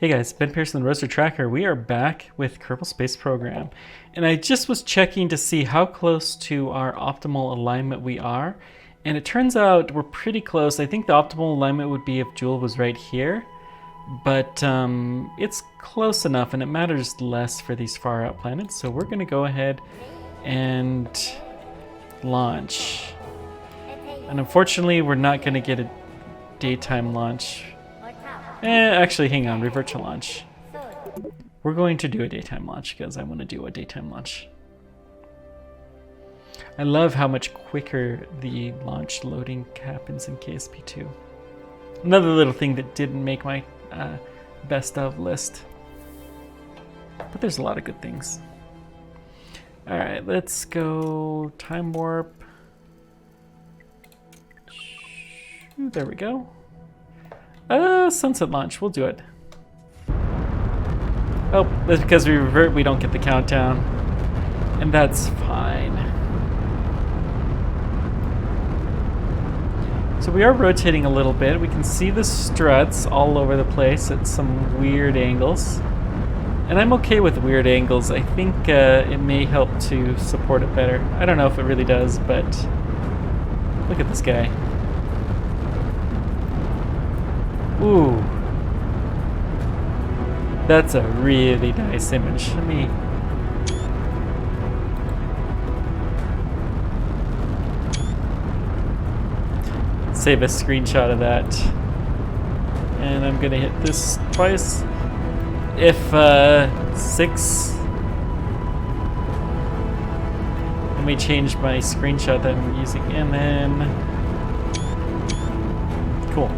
Hey guys, Ben Pearson, the Roaster Tracker. We are back with Kerbal Space Program. And I just was checking to see how close to our optimal alignment we are. And it turns out we're pretty close. I think the optimal alignment would be if Jewel was right here. But it's close enough and it matters less for these far out planets. So we're going to go ahead and launch. And unfortunately, we're not going to get a daytime launch. Actually, hang on, revert to launch. We're going to do a daytime launch because I want to do a daytime launch. I love how much quicker the launch loading happens in KSP2. Another little thing that didn't make my best of list. But there's a lot of good things. Alright, let's go time warp. There we go. Sunset launch, we'll do it. Oh, that's because we revert, we don't get the countdown. And that's fine. So we are rotating a little bit. We can see the struts all over the place at some weird angles. And I'm okay with weird angles. I think it may help to support it better. I don't know if it really does, but look at this guy. Ooh, that's a really nice image. Let me save a screenshot of that. And I'm gonna hit this twice. If 6, let me change my screenshot that I'm using, and then cool.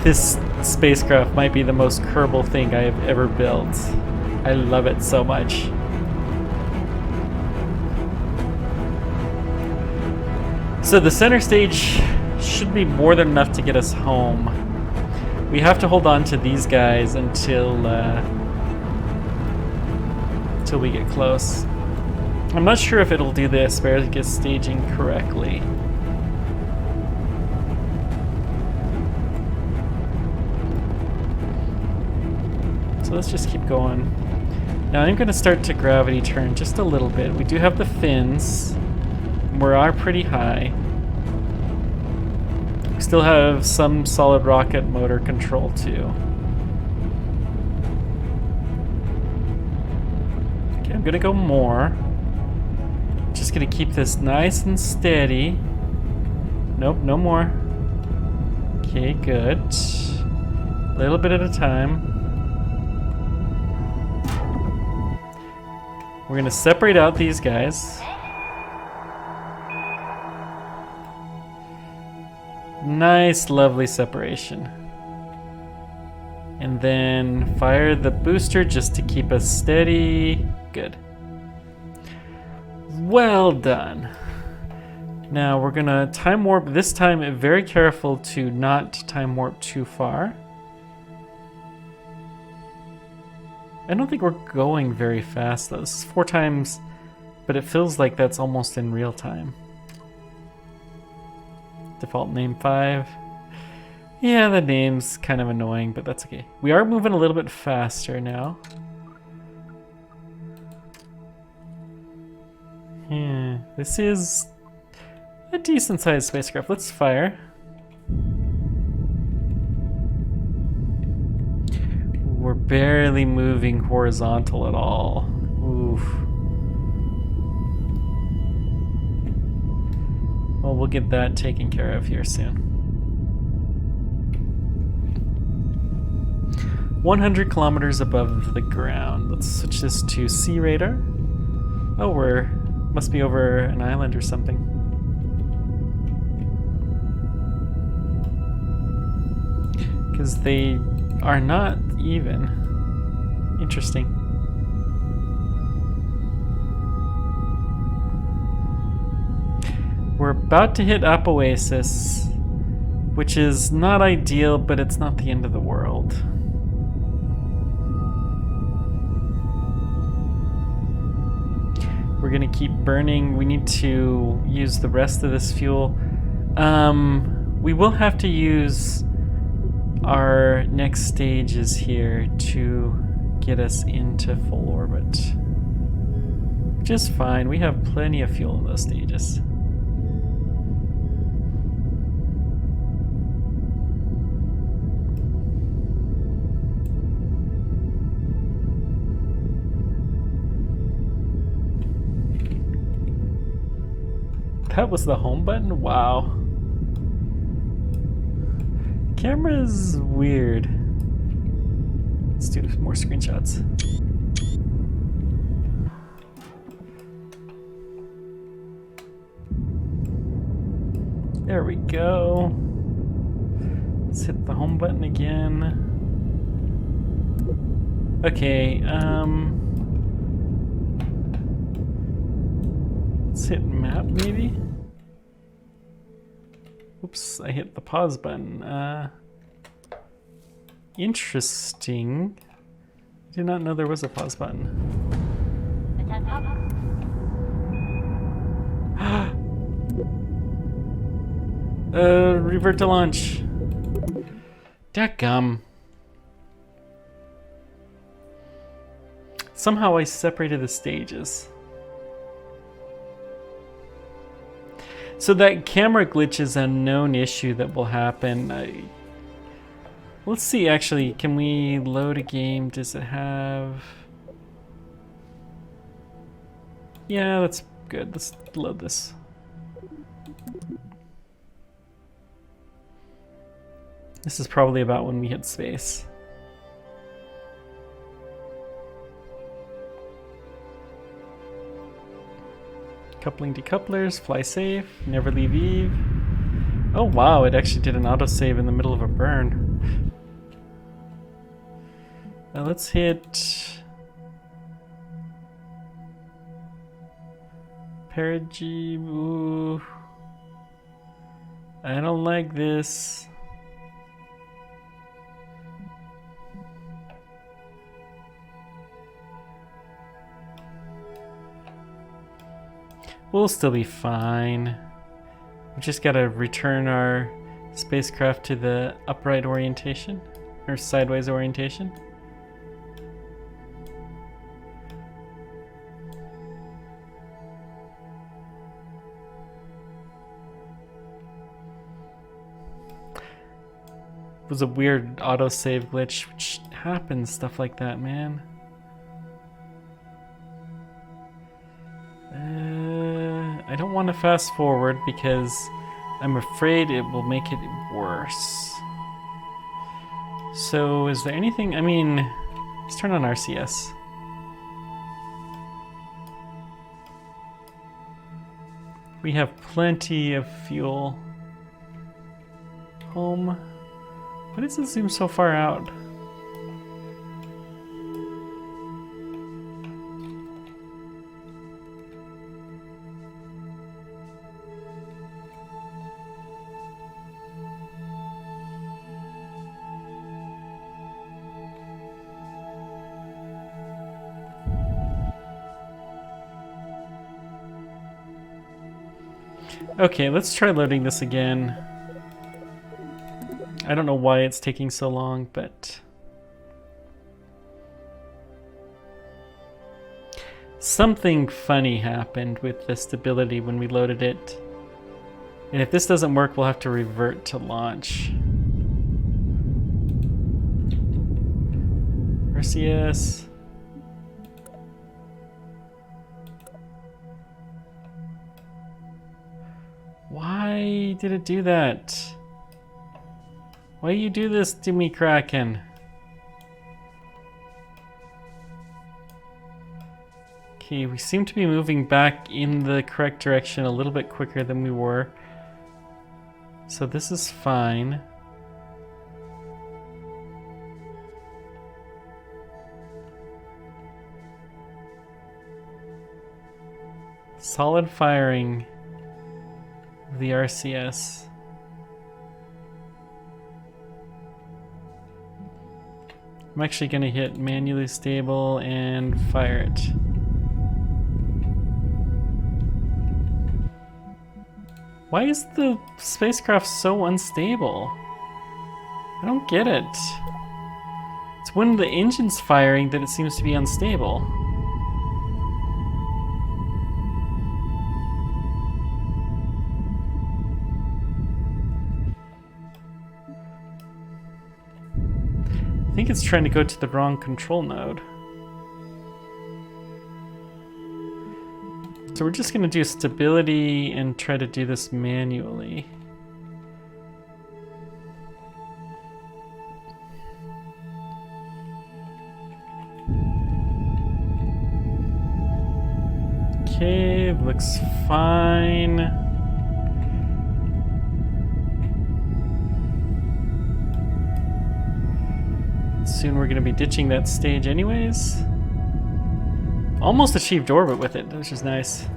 This spacecraft might be the most Kerbal thing I have ever built. I love it so much. So the center stage should be more than enough to get us home. We have to hold on to these guys until we get close. I'm not sure if it'll do the asparagus staging correctly. So let's just keep going. Now I'm going to start to gravity turn just a little bit. We do have the fins. We are pretty high. We still have some solid rocket motor control too. Okay, I'm going to go more. Just going to keep this nice and steady. Nope, no more. Okay, good. A little bit at a time. We're gonna separate out these guys. Nice, lovely separation. And then fire the booster just to keep us steady. Good. Well done. Now we're gonna time warp, this time very careful to not time warp too far. I don't think we're going very fast though. This is 4 times, but it feels like that's almost in real time. Default name 5. Yeah, the name's kind of annoying, but that's okay. We are moving a little bit faster now. Yeah, this is a decent sized spacecraft. Let's fire. We're barely moving horizontal at all. Oof. Well, we'll get that taken care of here soon. 100 kilometers above the ground. Let's switch this to sea radar. Oh, we're must be over an island or something. Because they are not even. Interesting. We're about to hit Up Oasis, which is not ideal, but it's not the end of the world. We're gonna keep burning. We need to use the rest of this fuel. We will have to use our next stage is here to get us into full orbit. Which is fine, we have plenty of fuel in those stages. That was the home button? Wow. Camera's weird. Let's do more screenshots. There we go. Let's hit the home button again. Okay, let's hit map maybe? Oops, I hit the pause button. Interesting. I did not know there was a pause button. Revert to launch. Dadgum. Somehow I separated the stages. So that camera glitch is a known issue that will happen. Let's see, actually, can we load a game? Does it have... Yeah, that's good. Let's load this. This is probably about when we hit space. Coupling decouplers, fly safe, never leave Eve. Oh wow, it actually did an autosave in the middle of a burn. Now let's hit perigee. Ooh. I don't like this. We'll still be fine. We just gotta return our spacecraft to the upright orientation, or sideways orientation. It was a weird autosave glitch, which happens, stuff like that, man. I don't want to fast forward because I'm afraid it will make it worse. So is there anything, I mean, let's turn on RCS. We have plenty of fuel. Home. Why does it zoom so far out? Okay, let's try loading this again. I don't know why it's taking so long, but... something funny happened with the stability when we loaded it. And if this doesn't work, we'll have to revert to launch. RCS. Why did it do that? Why do you do this to me, Kraken? Okay, we seem to be moving back in the correct direction a little bit quicker than we were. So this is fine. Solid firing. The RCS. I'm actually going to hit manually stable and fire it. Why is the spacecraft so unstable? I don't get it. It's when the engine's firing that it seems to be unstable. I think it's trying to go to the wrong control node. So we're just going to do stability and try to do this manually. Okay, looks fine. Soon we're going to be ditching that stage anyways. Almost achieved orbit with it, which is nice.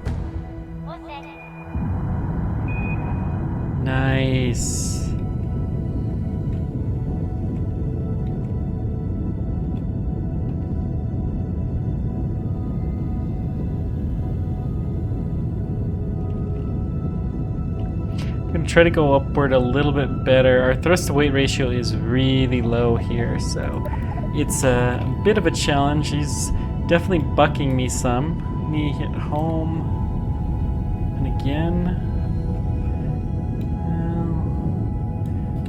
Nice. I'm going to try to go upward a little bit better. Our thrust to weight ratio is really low here, so it's a bit of a challenge. He's definitely bucking me some. Let me hit home. And again.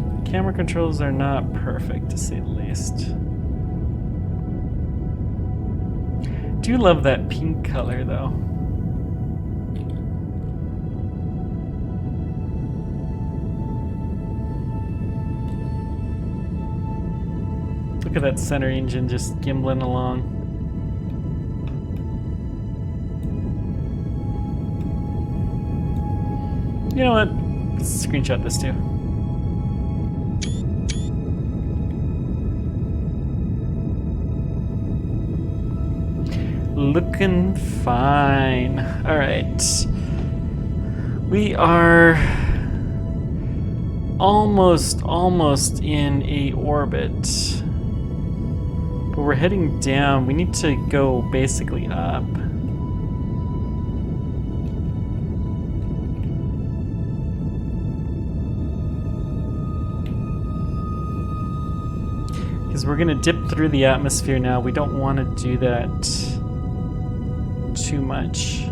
Well, camera controls are not perfect, to say the least. Do love that pink color, though. Look at that center engine just gimbling along. You know what? Let's screenshot this too. Looking fine. All right. We are almost in a orbit. But we're heading down. We need to go basically up. Because we're going to dip through the atmosphere now. We don't want to do that too much.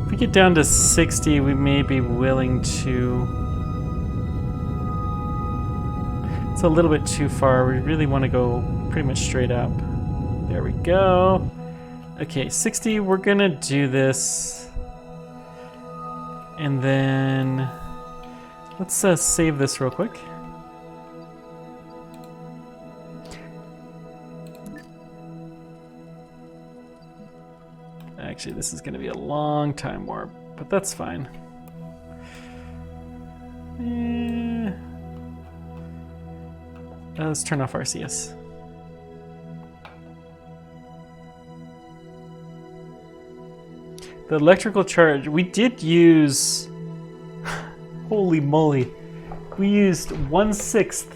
If we get down to 60, we may be willing to... It's a little bit too far. We really want to go pretty much straight up. There we go. Okay, 60, we're going to do this. And then let's save this real quick. Actually, this is going to be a long time warp, but that's fine. Let's turn off RCS. The electrical charge, we did use, holy moly, we used 1/6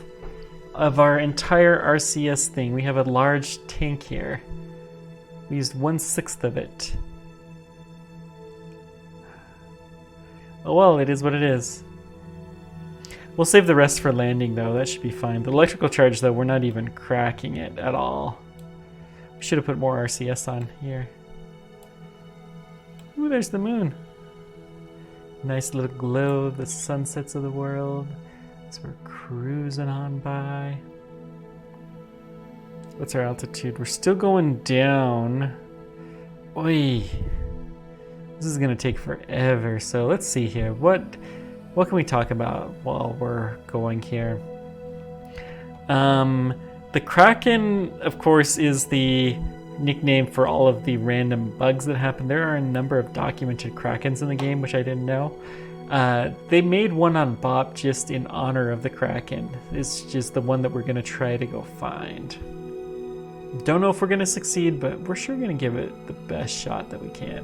of our entire RCS thing. We have a large tank here. We used 1/6 of it. Oh well, it is what it is. We'll save the rest for landing though, that should be fine. The electrical charge though, we're not even cracking it at all. We should have put more RCS on here. Ooh, there's the moon. Nice little glow of the sunsets of the world as we're cruising on by. What's our altitude? We're still going down. Oi. This is gonna take forever, so let's see here. What can we talk about while we're going here? The Kraken, of course, is the nickname for all of the random bugs that happen. There are a number of documented Krakens in the game, which I didn't know. They made one on BOP just in honor of the Kraken. It's just the one that we're gonna try to go find. Don't know if we're gonna succeed, but we're sure gonna give it the best shot that we can.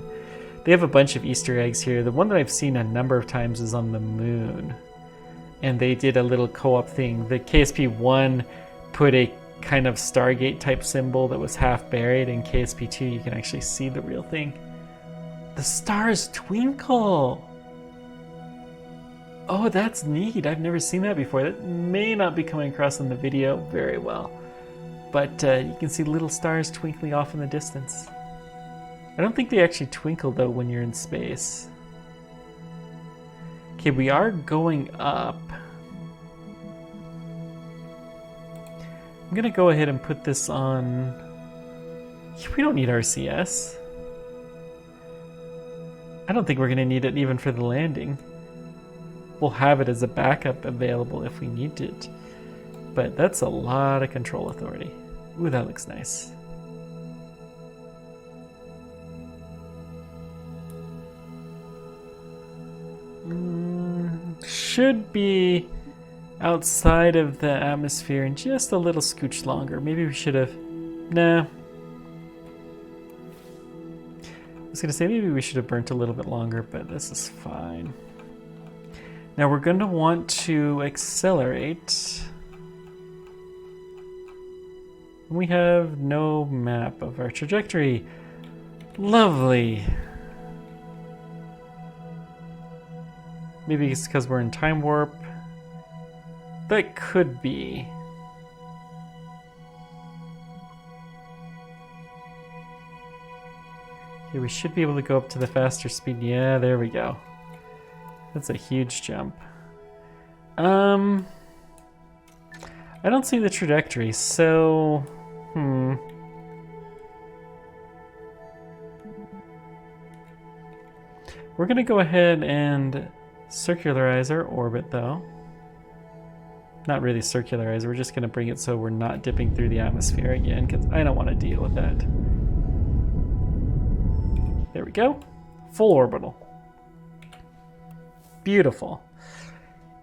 They have a bunch of Easter eggs here. The one that I've seen a number of times is on the moon. And they did a little co-op thing. The KSP-1 put a kind of Stargate type symbol that was half buried. In KSP-2 you can actually see the real thing. The stars twinkle! Oh, that's neat. I've never seen that before. That may not be coming across in the video very well. But you can see little stars twinkling off in the distance. I don't think they actually twinkle, though, when you're in space. Okay, we are going up. I'm going to go ahead and put this on... We don't need RCS. I don't think we're going to need it even for the landing. We'll have it as a backup available if we need it. But that's a lot of control authority. Ooh, that looks nice. Should be outside of the atmosphere and just a little scooch longer. Maybe we should have... Nah. I was going to say maybe we should have burnt a little bit longer, but this is fine. Now we're going to want to accelerate. We have no map of our trajectory. Lovely. Maybe it's because we're in time warp. That could be. Okay, we should be able to go up to the faster speed. Yeah, there we go. That's a huge jump. I don't see the trajectory, so... We're gonna go ahead and circularize our orbit, though. Not really circularize, we're just gonna bring it so we're not dipping through the atmosphere again, because I don't want to deal with that. There we go. Full orbital. Beautiful.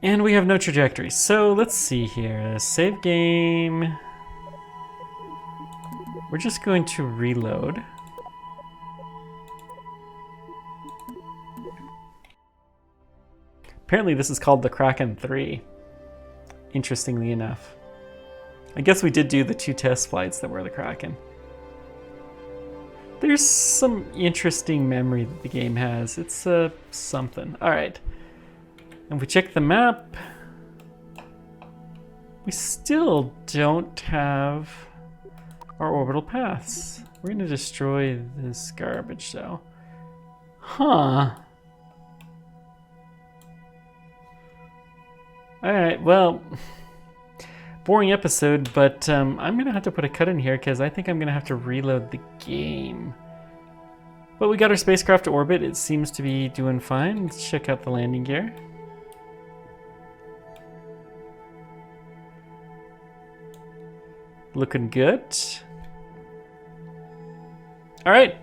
And we have no trajectory. So let's see here. Save game. We're just going to reload. Apparently this is called the Kraken 3. Interestingly enough. I guess we did do the 2 test flights that were the Kraken. There's some interesting memory that the game has. It's something. Alright. And if we check the map, we still don't have our orbital paths. We're going to destroy this garbage, though. Huh. Alright, well, boring episode, but I'm going to have to put a cut in here because I think I'm going to have to reload the game. But we got our spacecraft to orbit. It seems to be doing fine. Let's check out the landing gear. Looking good. Alright,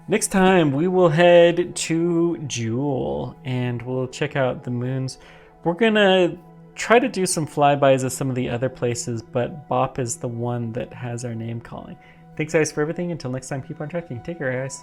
next time we will head to Jewel and we'll check out the moons. We're gonna try to do some flybys of some of the other places, but Bop is the one that has our name calling. Thanks guys for everything. Until next time, keep on tracking. Take care guys.